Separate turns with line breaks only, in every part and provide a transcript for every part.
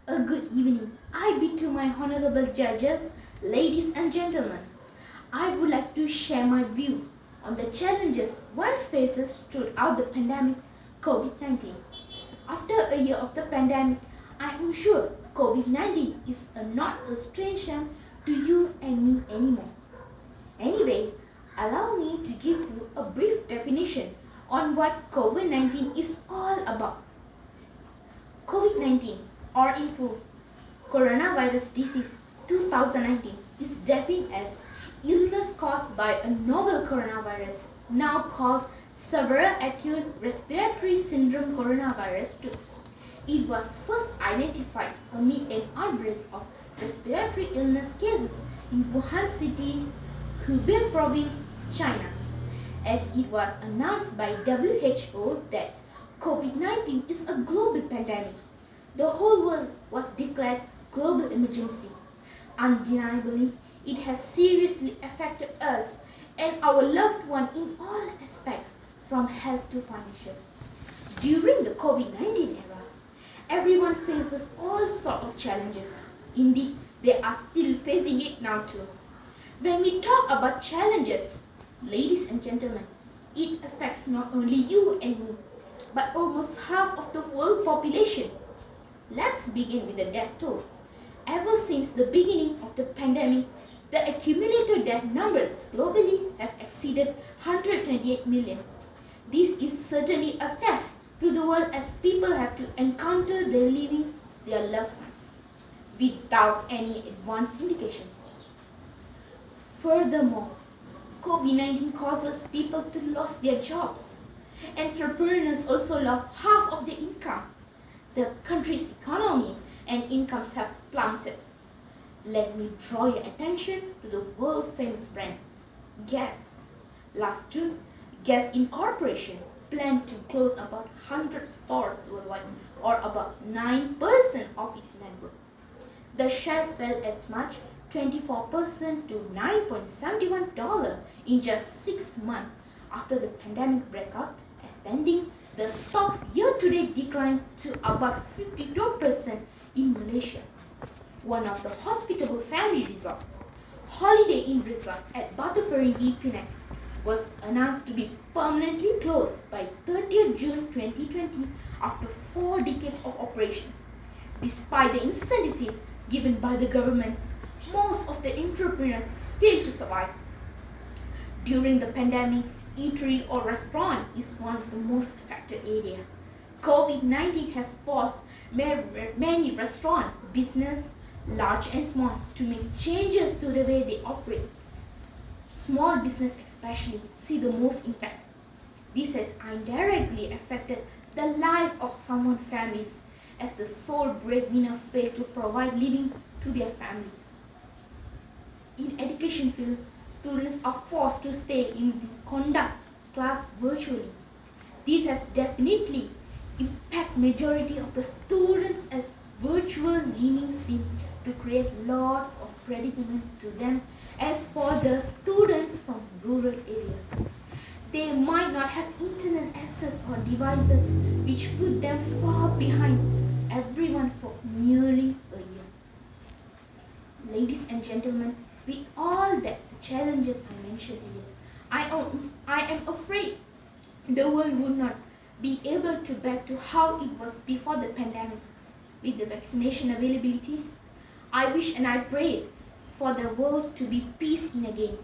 A good evening. I bid to my honorable judges, ladies and gentlemen. I would like to share my view on the challenges one faces throughout the pandemic COVID-19. After a year of the pandemic, I am sure COVID-19 is not a stranger to you and me anymore. Anyway, allow me to give you a brief definition on what COVID-19 is all about. COVID-19, or in full, coronavirus disease 2019, is defined as illness caused by a novel coronavirus, now called severe acute respiratory syndrome coronavirus 2. It was first identified amid an outbreak of respiratory illness cases in Wuhan City, Hubei Province, China. As it was announced by WHO that COVID-19 is a global pandemic, the whole world was declared global emergency. Undeniably, it has seriously affected us and our loved ones in all aspects, from health to financial. During the COVID-19 era, everyone faces all sorts of challenges. Indeed, they are still facing it now too. When we talk about challenges, ladies and gentlemen, it affects not only you and me, but almost half of the world population. Let's begin with the death toll. Ever since the beginning of the pandemic, the accumulated death numbers globally have exceeded 128 million. This is certainly a test to the world, as people have to encounter their loved ones without any advance indication. Furthermore, COVID-19 causes people to lose their jobs. Entrepreneurs also lost half of their income. The country's economy and incomes have plummeted. Let me draw your attention to the world-famous brand, Gas. Last June, Gas Incorporation planned to close about 100 stores worldwide, or about 9% of its network. The shares fell as much 24% to $9.71 in just 6 months after the pandemic breakout, extending the stock's year-to-date decline to about 52% in Malaysia. One of the hospitable family resort, Holiday Inn Resort at Batu Ferringhi, Penang, was announced to be permanently closed by 30th June 2020 after 4 decades of operation. Despite the incentive given by the government, most of the entrepreneurs failed to survive. During the pandemic, eatery or restaurant is one of the most affected areas. COVID-19 has forced many restaurant business, large and small, to make changes to the way they operate. Small business especially see the most impact. This has indirectly affected the life of someone's families, as the sole breadwinner failed to provide living to their family. In education field, students are forced to stay in conduct class virtually. This has definitely impacted majority of the students, as virtual learning seems to create lots of predicament to them. As for the students from rural areas, they might not have internet access or devices, which put them far behind everyone for nearly a year. Ladies and gentlemen, with all the challenges I mentioned earlier, I am afraid the world would not be able to back to how it was before the pandemic. With the vaccination availability, I wish and I pray for the world to be peace in again.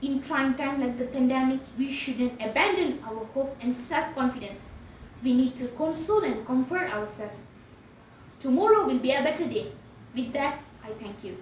In trying times like the pandemic, we shouldn't abandon our hope and self-confidence. We need to console and comfort ourselves. Tomorrow will be a better day. With that, I thank you.